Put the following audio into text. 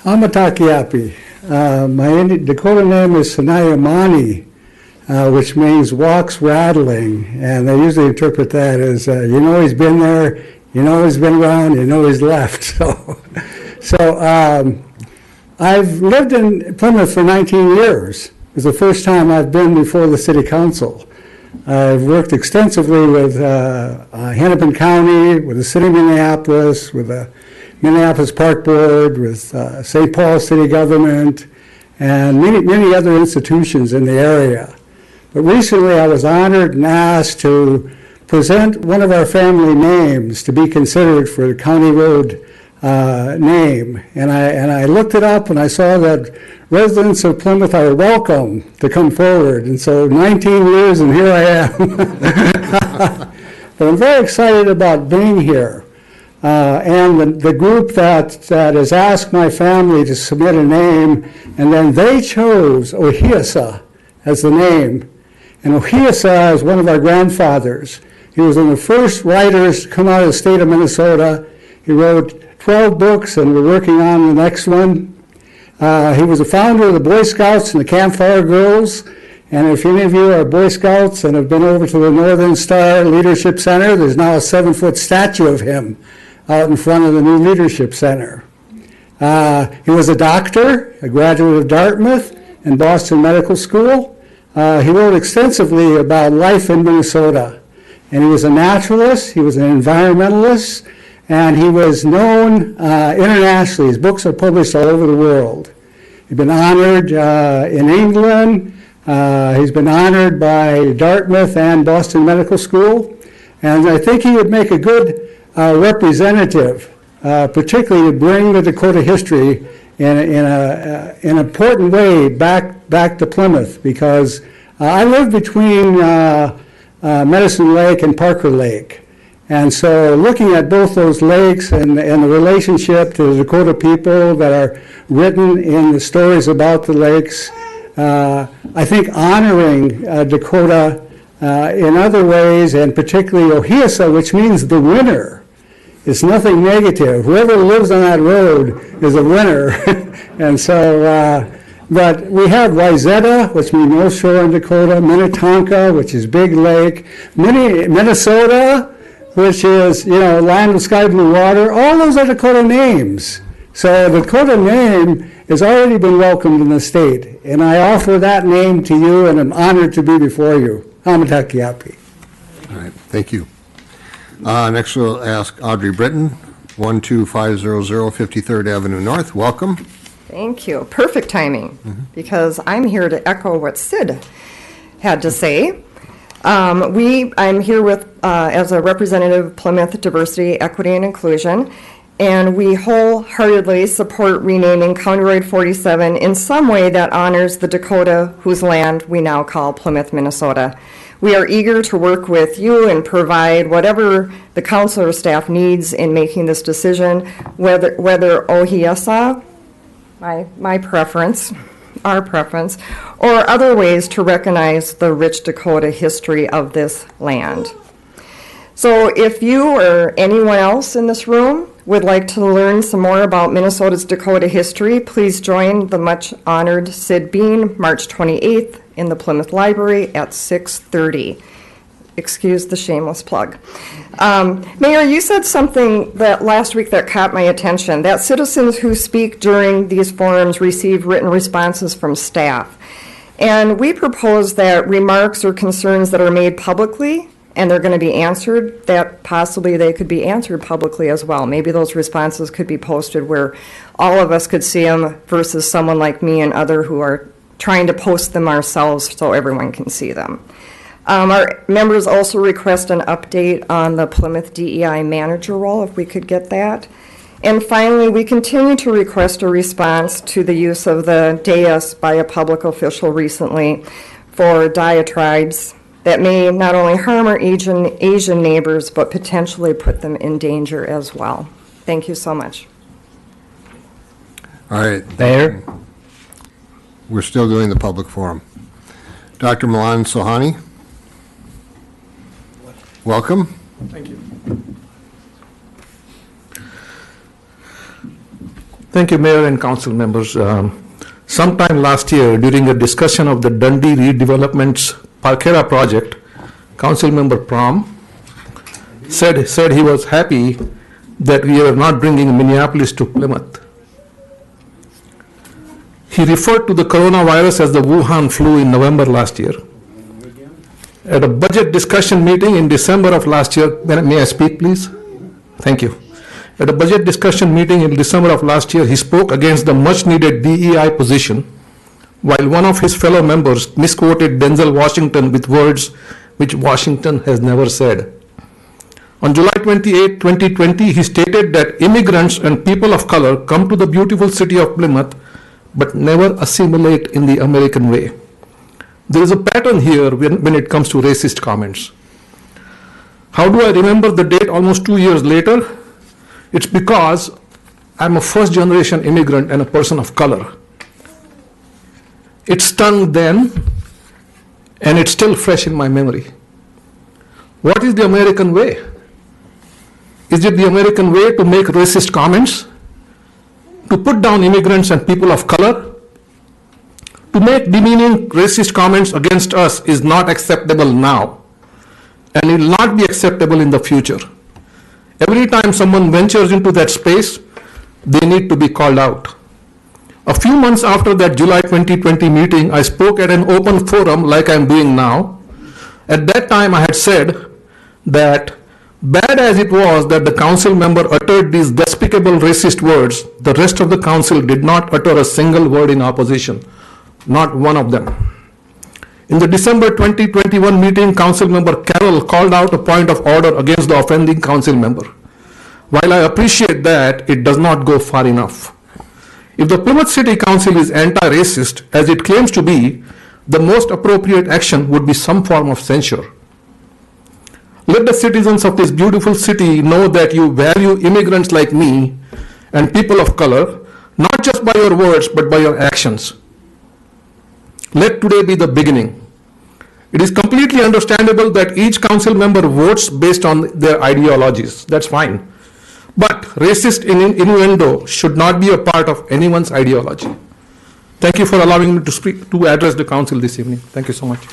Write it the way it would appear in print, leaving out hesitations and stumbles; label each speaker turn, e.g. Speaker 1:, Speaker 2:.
Speaker 1: Amatakiapi. My Dakota name is Sanayamani, which means walks rattling, and they usually interpret that as, you know he's been there, you know he's been around, you know he's left. So I've lived in Plymouth for 19 years. It was the first time I've been before the city council. I've worked extensively with Hennepin County, with the city of Minneapolis, with the Minneapolis Park Board, with St. Paul city government, and many other institutions in the area. But recently I was honored and asked to present one of our family names to be considered for the county road name. And I looked it up and I saw that residents of Plymouth are welcome to come forward. And so 19 years and here I am. But I'm very excited about being here. And the group that has asked my family to submit a name, and then they chose Ohiyesa as the name. And Ohiyesa is one of our grandfathers. He was one of the first writers to come out of the state of Minnesota. He wrote 12 books, and we're working on the next one. He was a founder of the Boy Scouts and the Campfire Girls. And if any of you are Boy Scouts and have been over to the Northern Star Leadership Center, there's now a 7-foot statue of him out in front of the new Leadership Center. He was a doctor, a graduate of Dartmouth and Boston Medical School. He wrote extensively about life in Minnesota. And he was a naturalist, he was an environmentalist, and he was known internationally. His books are published all over the world. He's been honored in England. He's been honored by Dartmouth and Boston Medical School. And I think he would make a good representative, particularly to bring the Dakota history in an important way back to Plymouth, because I live between Medicine Lake and Parker Lake. And so looking at both those lakes and the relationship to the Dakota people that are written in the stories about the lakes, I think honoring Dakota in other ways, and particularly Ohiyesa, which means the winner, is nothing negative. Whoever lives on that road is a winner. And so, but we have Wayzata, which means North Shore in Dakota, Minnetonka, which is Big Lake, Minnesota, which is, land of sky blue water. All those are Dakota names. So the Dakota name has already been welcomed in the state, and I offer that name to you, and I'm honored to be before you. Amatakiapi.
Speaker 2: All right, thank you. Next we'll ask Audrey Britton, 12500 53rd Avenue North. Welcome.
Speaker 3: Thank you. Perfect timing, because I'm here to echo what Sid had to say. I'm here with as a representative of Plymouth Diversity, Equity, and Inclusion, and we wholeheartedly support renaming County Road 47 in some way that honors the Dakota whose land we now call Plymouth, Minnesota. We are eager to work with you and provide whatever the council or staff needs in making this decision, whether Ohiyesa, my preference, our preference, or other ways to recognize the rich Dakota history of this land. So if you or anyone else in this room would like to learn some more about Minnesota's Dakota history, please join the much honored Sid Bean March 28th in the Plymouth Library at 6:30. Excuse the shameless plug. Mayor, you said something that last week that caught my attention, that citizens who speak during these forums receive written responses from staff. And we propose that remarks or concerns that are made publicly and they're going to be answered, that possibly they could be answered publicly as well. Maybe those responses could be posted where all of us could see them versus someone like me and other who are trying to post them ourselves so everyone can see them. Our members also request an update on the Plymouth DEI manager role, if we could get that. And finally, we continue to request a response to the use of the dais by a public official recently for diatribes that may not only harm our Asian neighbors, but potentially put them in danger as well. Thank you so much.
Speaker 2: All right.
Speaker 4: Mayor?
Speaker 2: We're still doing the public forum. Dr. Milind Sohoni? Welcome.
Speaker 5: Thank you.
Speaker 4: Thank you, Mayor and council members. Sometime last year, during a discussion of the Dundee Redevelopment's Parkera project, Councilmember Prom said he was happy that we are not bringing Minneapolis to Plymouth. He referred to the coronavirus as the Wuhan flu in November last year. At a budget discussion meeting in December of last year, may I speak, please? Thank you. At a budget discussion meeting in December of last year, he spoke against the much-needed DEI position, while one of his fellow members misquoted Denzel Washington with words which Washington has never said. On July 28, 2020, he stated that immigrants and people of color come to the beautiful city of Plymouth but never assimilate in the American way. There is a pattern here when it comes to racist comments. How do I remember the date almost 2 years later? It's because I'm a first-generation immigrant and a person of color. It stung then, and it's still fresh in my memory. What is the American way? Is it the American way to make racist comments? To put down immigrants and people of color? To make demeaning racist comments against us is not acceptable now, and it will not be acceptable in the future. Every time someone ventures into that space, they need to be called out. A few months after that July 2020 meeting, I spoke at an open forum like I'm doing now. At that time, I had said that bad as it was that the council member uttered these despicable racist words, the rest of the council did not utter a single word in opposition, not one of them. In the December 2021 meeting, Councilmember Carroll called out a point of order against the offending council member. While I appreciate that, it does not go far enough. If the Plymouth City Council is anti-racist, as it claims to be, the most appropriate action would be some form of censure. Let the citizens of this beautiful city know that you value immigrants like me and people of color, not just by your words, but by your actions. Let today be the beginning. It is completely understandable that each council member votes based on their ideologies. That's fine. But racist innuendo should not be a part of anyone's ideology. Thank you for allowing me to address the council this evening. Thank you so much.